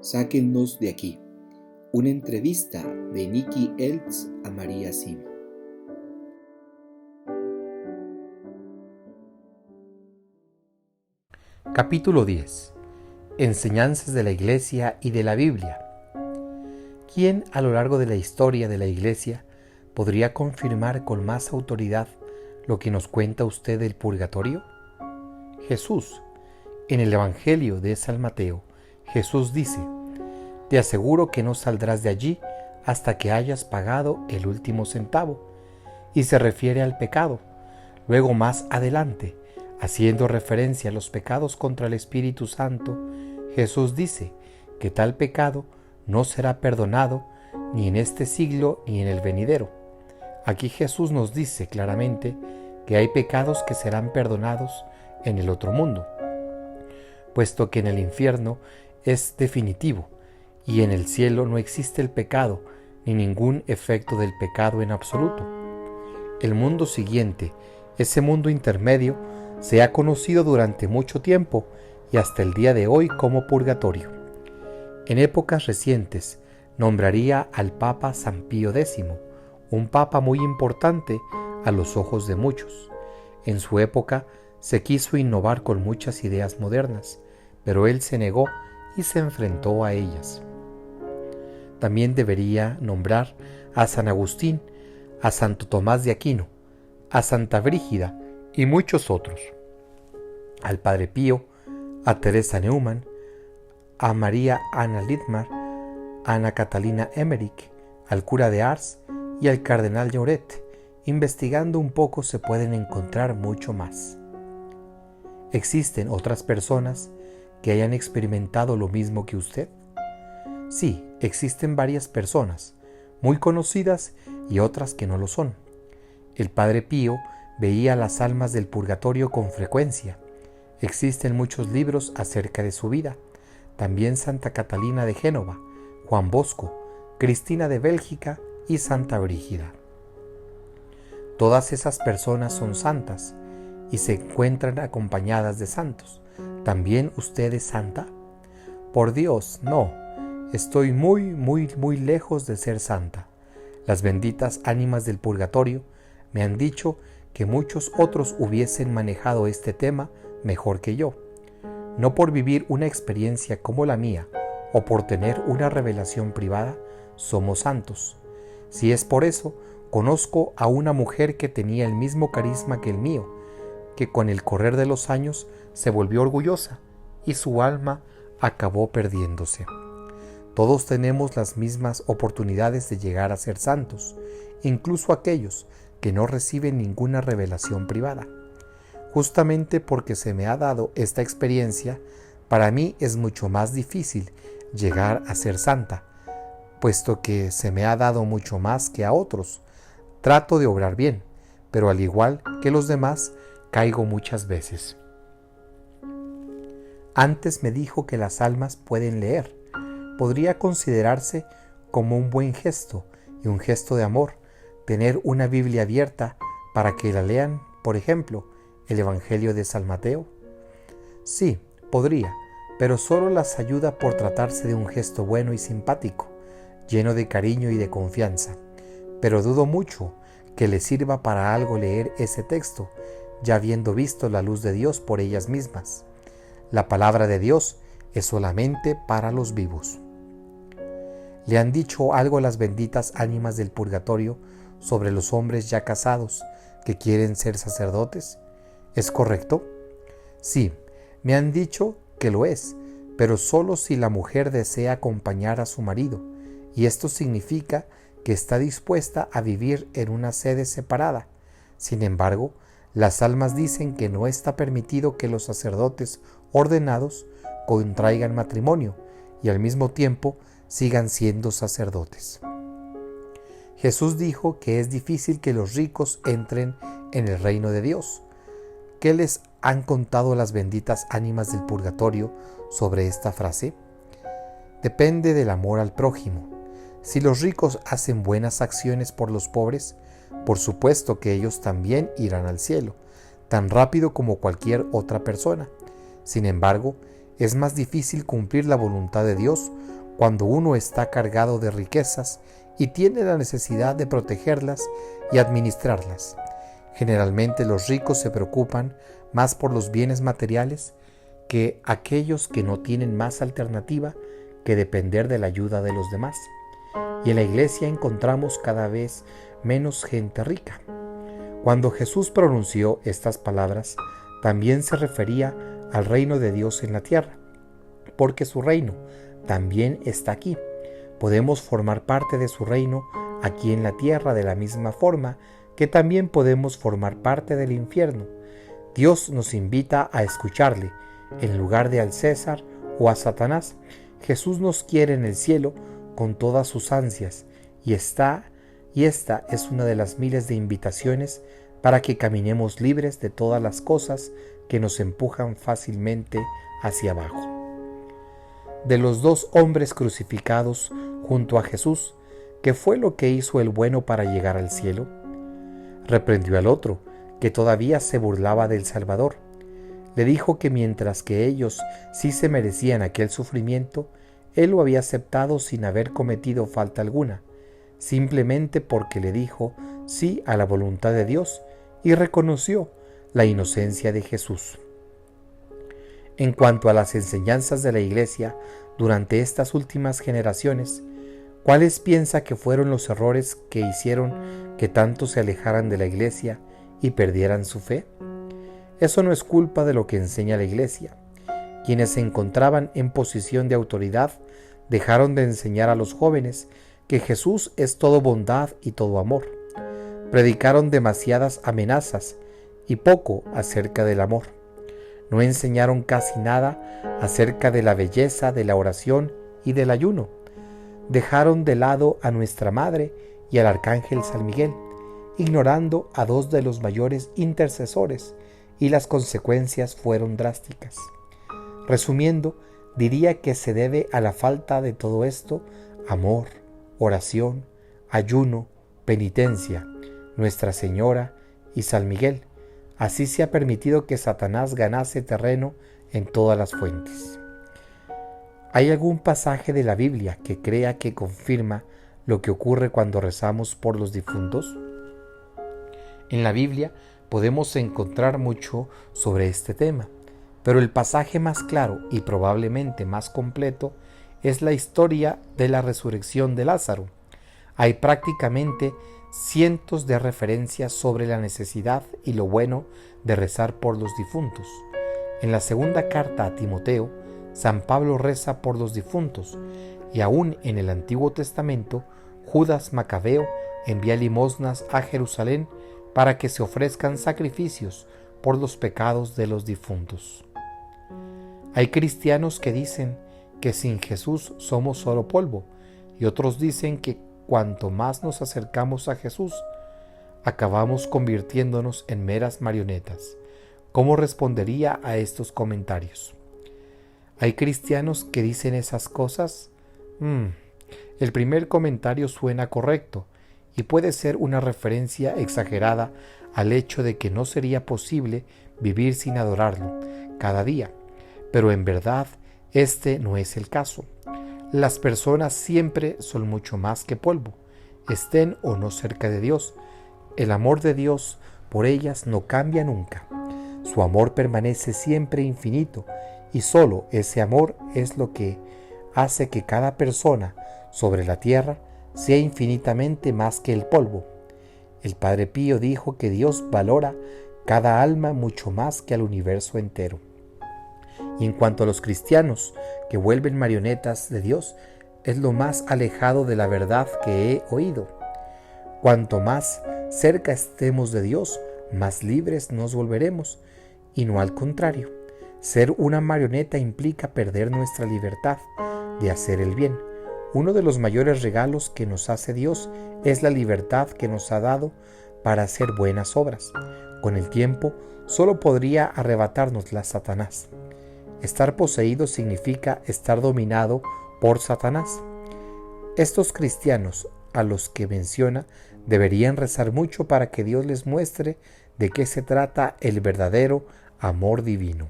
Sáquennos de aquí. Una entrevista de Nikki Eltz a María Sima. Capítulo 10. Enseñanzas de la Iglesia y de la Biblia. ¿Quién a lo largo de la historia de la Iglesia podría confirmar con más autoridad lo que nos cuenta usted del purgatorio? Jesús. En el Evangelio de San Mateo, Jesús dice: «Te aseguro que no saldrás de allí hasta que hayas pagado el último centavo», y se refiere al pecado. Luego, más adelante, haciendo referencia a los pecados contra el Espíritu Santo, Jesús dice que tal pecado no será perdonado ni en este siglo ni en el venidero. Aquí Jesús nos dice claramente que hay pecados que serán perdonados en el otro mundo, puesto que en el infierno es definitivo y en el cielo no existe el pecado ni ningún efecto del pecado en absoluto. El mundo siguiente, ese mundo intermedio, se ha conocido durante mucho tiempo y hasta el día de hoy como purgatorio. En épocas recientes nombraría al Papa San Pío X, un papa muy importante a los ojos de muchos. En su época se quiso innovar con muchas ideas modernas, pero él se negó y se enfrentó a ellas. También debería nombrar a San Agustín, a Santo Tomás de Aquino, a Santa Brígida y muchos otros, al Padre Pío, a Teresa Neumann, a María Ana Lidmar, a Ana Catalina Emmerich, al cura de Ars y al cardenal Lloret. Investigando un poco se pueden encontrar mucho más. ¿Existen otras personas que hayan experimentado lo mismo que usted? Sí, existen varias personas, muy conocidas y otras que no lo son. El Padre Pío veía las almas del purgatorio con frecuencia. Existen muchos libros acerca de su vida. También Santa Catalina de Génova, Juan Bosco, Cristina de Bélgica y Santa Brígida. Todas esas personas son santas y se encuentran acompañadas de santos. ¿También usted es santa? Por Dios, no. Estoy muy lejos de ser santa. Las benditas ánimas del purgatorio me han dicho que muchos otros hubiesen manejado este tema mejor que yo. No por vivir una experiencia como la mía o por tener una revelación privada, somos santos. Si es por eso, conozco a una mujer que tenía el mismo carisma que el mío, que con el correr de los años se volvió orgullosa y su alma acabó perdiéndose. Todos tenemos las mismas oportunidades de llegar a ser santos, incluso aquellos que no reciben ninguna revelación privada. Justamente porque se me ha dado esta experiencia, para mí es mucho más difícil llegar a ser santa, puesto que se me ha dado mucho más que a otros. Trato de obrar bien, pero al igual que los demás, caigo muchas veces. Antes me dijo que las almas pueden leer. Podría considerarse como un buen gesto y un gesto de amor tener una Biblia abierta para que la lean, por ejemplo, el Evangelio de San Mateo. Sí, podría, pero solo las ayuda por tratarse de un gesto bueno y simpático, lleno de cariño y de confianza. Pero dudo mucho que les sirva para algo leer ese texto, ya habiendo visto la luz de Dios por ellas mismas. La palabra de Dios es solamente para los vivos. ¿Le han dicho algo las benditas ánimas del purgatorio sobre los hombres ya casados que quieren ser sacerdotes? ¿Es correcto? Sí, me han dicho que lo es, pero solo si la mujer desea acompañar a su marido, y esto significa que está dispuesta a vivir en una sede separada. Sin embargo, las almas dicen que no está permitido que los sacerdotes ordenados contraigan matrimonio y al mismo tiempo sigan siendo sacerdotes. Jesús dijo que es difícil que los ricos entren en el reino de Dios. ¿Qué les han contado las benditas ánimas del purgatorio sobre esta frase? Depende del amor al prójimo. Si los ricos hacen buenas acciones por los pobres, por supuesto que ellos también irán al cielo, tan rápido como cualquier otra persona. Sin embargo, Es más difícil cumplir la voluntad de Dios cuando uno está cargado de riquezas y tiene la necesidad de protegerlas y administrarlas. Generalmente los ricos se preocupan más por los bienes materiales que aquellos que no tienen más alternativa que depender de la ayuda de los demás. Y en la iglesia encontramos cada vez menos gente rica. Cuando Jesús pronunció estas palabras, también se refería al reino de Dios en la tierra, porque su reino también está aquí. Podemos formar parte de su reino aquí en la tierra de la misma forma que también podemos formar parte del infierno. Dios nos invita a escucharle. En lugar de al César o a Satanás, Jesús nos quiere en el cielo con todas sus ansias, y esta es una de las miles de invitaciones para que caminemos libres de todas las cosas que nos empujan fácilmente hacia abajo. De los dos hombres crucificados junto a Jesús, ¿qué fue lo que hizo el bueno para llegar al cielo? Reprendió al otro, que todavía se burlaba del Salvador. Le dijo que mientras que ellos sí se merecían aquel sufrimiento, él lo había aceptado sin haber cometido falta alguna, simplemente porque le dijo sí a la voluntad de Dios y reconoció la inocencia de Jesús. En cuanto a las enseñanzas de la Iglesia durante estas últimas generaciones, ¿cuáles piensa que fueron los errores que hicieron que tanto se alejaran de la Iglesia y perdieran su fe? Eso no es culpa de lo que enseña la Iglesia. Quienes se encontraban en posición de autoridad dejaron de enseñar a los jóvenes que Jesús es todo bondad y todo amor. Predicaron demasiadas amenazas y poco acerca del amor. No enseñaron casi nada acerca de la belleza de la oración y del ayuno. Dejaron de lado a nuestra Madre y al Arcángel San Miguel, ignorando a dos de los mayores intercesores, y las consecuencias fueron drásticas. Resumiendo, diría que se debe a la falta de todo esto: amor, oración, ayuno, penitencia, Nuestra Señora y San Miguel. Así se ha permitido que Satanás ganase terreno en todas las fuentes. ¿Hay algún pasaje de la Biblia que crea que confirma lo que ocurre cuando rezamos por los difuntos? En la Biblia podemos encontrar mucho sobre este tema, pero el pasaje más claro y probablemente más completo es la historia de la resurrección de Lázaro. Hay prácticamente cientos de referencias sobre la necesidad y lo bueno de rezar por los difuntos. En la segunda carta a Timoteo, San Pablo reza por los difuntos, y aún en el Antiguo Testamento, Judas Macabeo envía limosnas a Jerusalén para que se ofrezcan sacrificios por los pecados de los difuntos. Hay cristianos que dicen que sin Jesús somos solo polvo, y otros dicen que cuanto más nos acercamos a Jesús, acabamos convirtiéndonos en meras marionetas. ¿Cómo respondería a estos comentarios? ¿Hay cristianos que dicen esas cosas? El primer comentario suena correcto y puede ser una referencia exagerada al hecho de que no sería posible vivir sin adorarlo cada día, pero en verdad este no es el caso. Las personas siempre son mucho más que polvo, estén o no cerca de Dios. El amor de Dios por ellas no cambia nunca. Su amor permanece siempre infinito, y solo ese amor es lo que hace que cada persona sobre la tierra sea infinitamente más que el polvo. El Padre Pío dijo que Dios valora cada alma mucho más que al universo entero. Y en cuanto a los cristianos que vuelven marionetas de Dios, es lo más alejado de la verdad que he oído. Cuanto más cerca estemos de Dios, más libres nos volveremos, y no al contrario. Ser una marioneta implica perder nuestra libertad de hacer el bien. Uno de los mayores regalos que nos hace Dios es la libertad que nos ha dado para hacer buenas obras. Con el tiempo, solo podría arrebatárnosla Satanás. Estar poseído significa estar dominado por Satanás. Estos cristianos a los que menciona deberían rezar mucho para que Dios les muestre de qué se trata el verdadero amor divino.